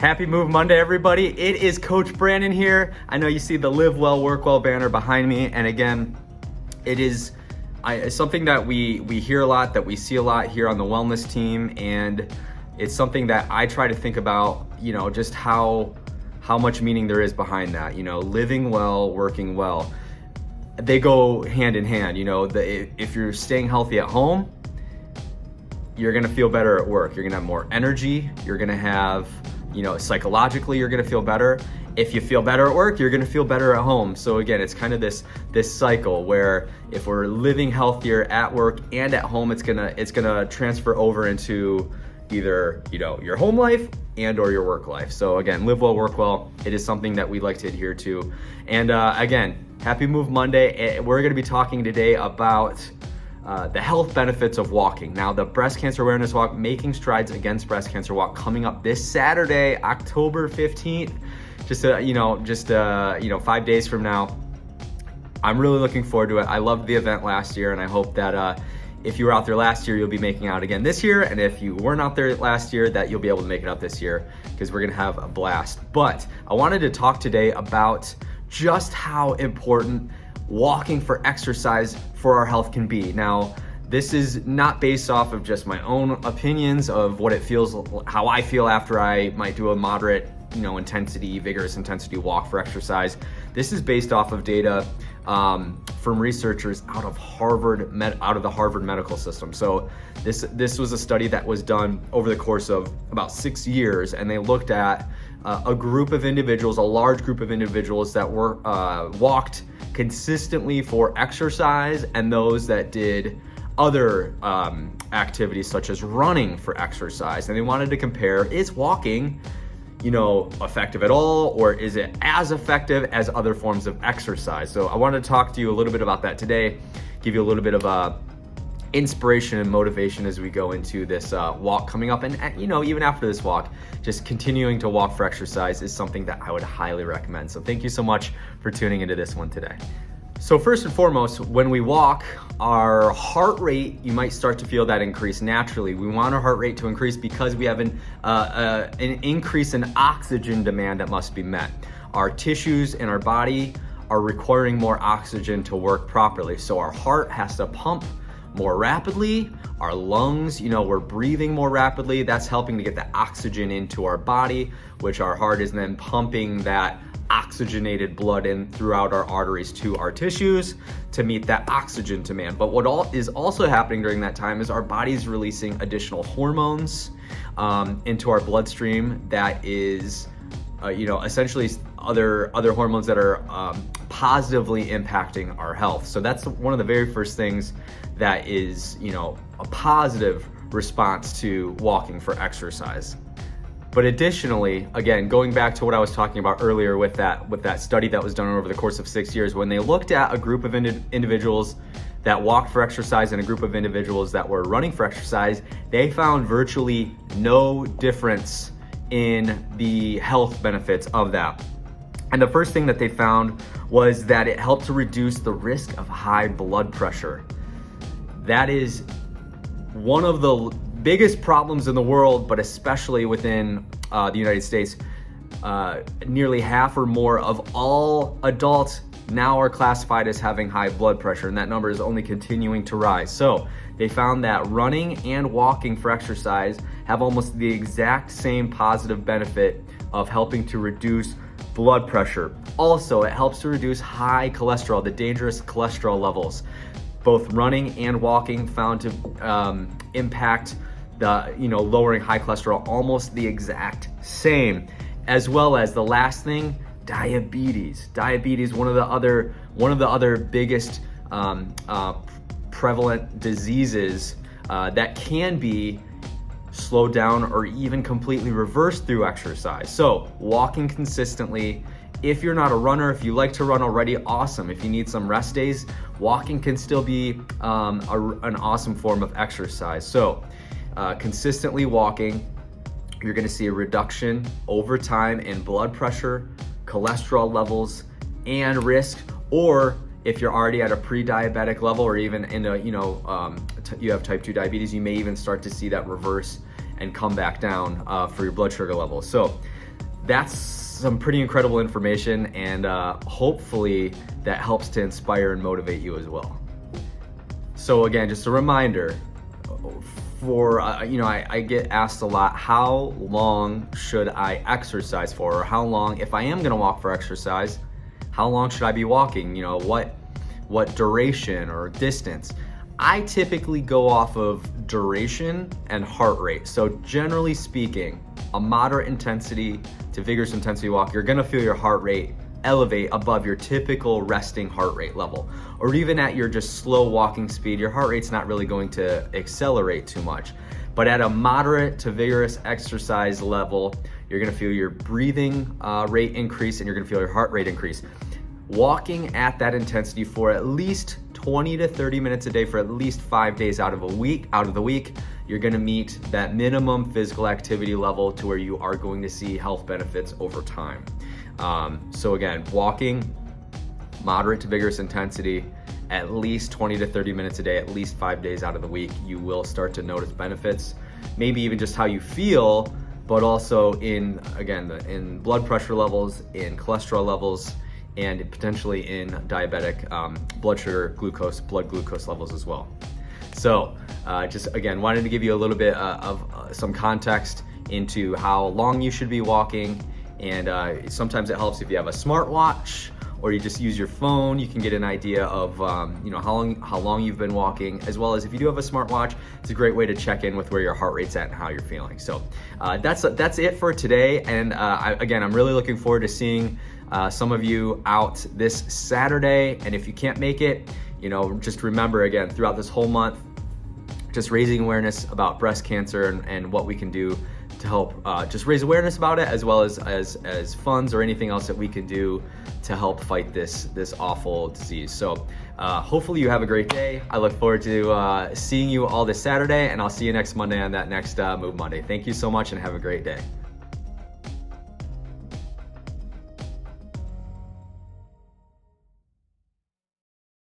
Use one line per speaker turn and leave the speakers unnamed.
Happy Move Monday, everybody. It is Coach Brandon here. I know you see the Live Well, Work Well banner behind me. And again, it is something that we hear a lot, that we see a lot here on the wellness team. And it's something that I try to think about, just how much meaning there is behind that. Living well, working well. They go hand in hand. If you're staying healthy at home, you're gonna feel better at work. You're gonna have more energy. You're gonna have, psychologically, you're gonna feel better. If you feel better at work, you're gonna feel better at home. So again, it's kind of this cycle where if we're living healthier at work and at home, it's gonna transfer over into either your home life and or your work life. So again, live well, work well. It is something that we like to adhere to. And again, Happy Move Monday. We're gonna be talking today about the health benefits of walking. Now, the Breast Cancer Awareness Walk, Making Strides Against Breast Cancer Walk, coming up this Saturday, October 15th, just 5 days from now. I'm really looking forward to it. I loved the event last year, and I hope that if you were out there last year, you'll be making out again this year. And if you weren't out there last year, that you'll be able to make it up this year, because we're gonna have a blast. But I wanted to talk today about just how important walking for exercise for our health can be. Now, this is not based off of just my own opinions of what it feels, how I feel after I might do a moderate, vigorous intensity walk for exercise. This is based off of data from researchers out of the Harvard Medical System. So this was a study that was done over the course of about 6 years, and they looked at a group of individuals, a large group of individuals that were walked consistently for exercise, and those that did other activities such as running for exercise. And they wanted to compare, is walking effective at all, or is it as effective as other forms of exercise? So I wanted to talk to you a little bit about that today, give you a little bit of inspiration and motivation as we go into this walk coming up. And even after this walk, just continuing to walk for exercise is something that I would highly recommend. So thank you so much for tuning into this one today. So first and foremost, when we walk, our heart rate, you might start to feel that increase naturally. We want our heart rate to increase because we have an increase in oxygen demand that must be met. Our tissues in our body are requiring more oxygen to work properly. So our heart has to pump more rapidly. Our lungs, we're breathing more rapidly. That's helping to get the oxygen into our body, which our heart is then pumping that oxygenated blood in throughout our arteries to our tissues to meet that oxygen demand. But what is also happening during that time is our body's releasing additional hormones into our bloodstream that is essentially other hormones that are positively impacting our health. So that's one of the very first things that is a positive response to walking for exercise. But additionally, again, going back to what I was talking about earlier with that study that was done over the course of 6 years, when they looked at a group of individuals that walked for exercise and a group of individuals that were running for exercise, they found virtually no difference in the health benefits of that. And the first thing that they found was that it helped to reduce the risk of high blood pressure. That is one of the biggest problems in the world, but especially within the United States. Nearly half or more of all adults now are classified as having high blood pressure, and that number is only continuing to rise. So they found that running and walking for exercise have almost the exact same positive benefit of helping to reduce blood pressure. Also, it helps to reduce high cholesterol, the dangerous cholesterol levels. Both running and walking found to impact the lowering high cholesterol almost the exact same, as well as the last thing, diabetes. Diabetes, one of the other biggest prevalent diseases that can be slowed down or even completely reversed through exercise. So walking consistently. If you're not a runner, if you like to run already, awesome. If you need some rest days, walking can still be an awesome form of exercise. So consistently walking, you're gonna see a reduction over time in blood pressure, cholesterol levels, and risk. Or if you're already at a pre-diabetic level, or even in a, you have type 2 diabetes, you may even start to see that reverse and come back down for your blood sugar levels. So that's some pretty incredible information, and hopefully that helps to inspire and motivate you as well. So again, just a reminder, for I get asked a lot, how long should I exercise for, or how long, if I am going to walk for exercise, how long should I be walking? What duration or distance? I typically go off of duration and heart rate. So generally speaking, a moderate intensity to vigorous intensity walk, you're gonna feel your heart rate elevate above your typical resting heart rate level. Or even at your just slow walking speed, your heart rate's not really going to accelerate too much. But at a moderate to vigorous exercise level, you're gonna feel your breathing rate increase, and you're gonna feel your heart rate increase. Walking at that intensity for at least 20 to 30 minutes a day for at least 5 days out of the week, you're gonna meet that minimum physical activity level to where you are going to see health benefits over time. So again, walking, moderate to vigorous intensity, at least 20 to 30 minutes a day, at least 5 days out of the week, you will start to notice benefits, maybe even just how you feel, but also in blood pressure levels, in cholesterol levels, and potentially in diabetic blood glucose levels as well. So just again, wanted to give you a little bit of some context into how long you should be walking, and sometimes it helps if you have a smartwatch or you just use your phone. You can get an idea of how long you've been walking, as well as if you do have a smartwatch, it's a great way to check in with where your heart rate's at and how you're feeling. So that's it for today, and I'm really looking forward to seeing some of you out this Saturday. And if you can't make it, just remember, again, throughout this whole month, just raising awareness about breast cancer and what we can do to help just raise awareness about it, as well as funds or anything else that we can do to help fight this awful disease. So hopefully you have a great day. I look forward to seeing you all this Saturday, and I'll see you next Monday on that next Move Monday. Thank you so much, and have a great day.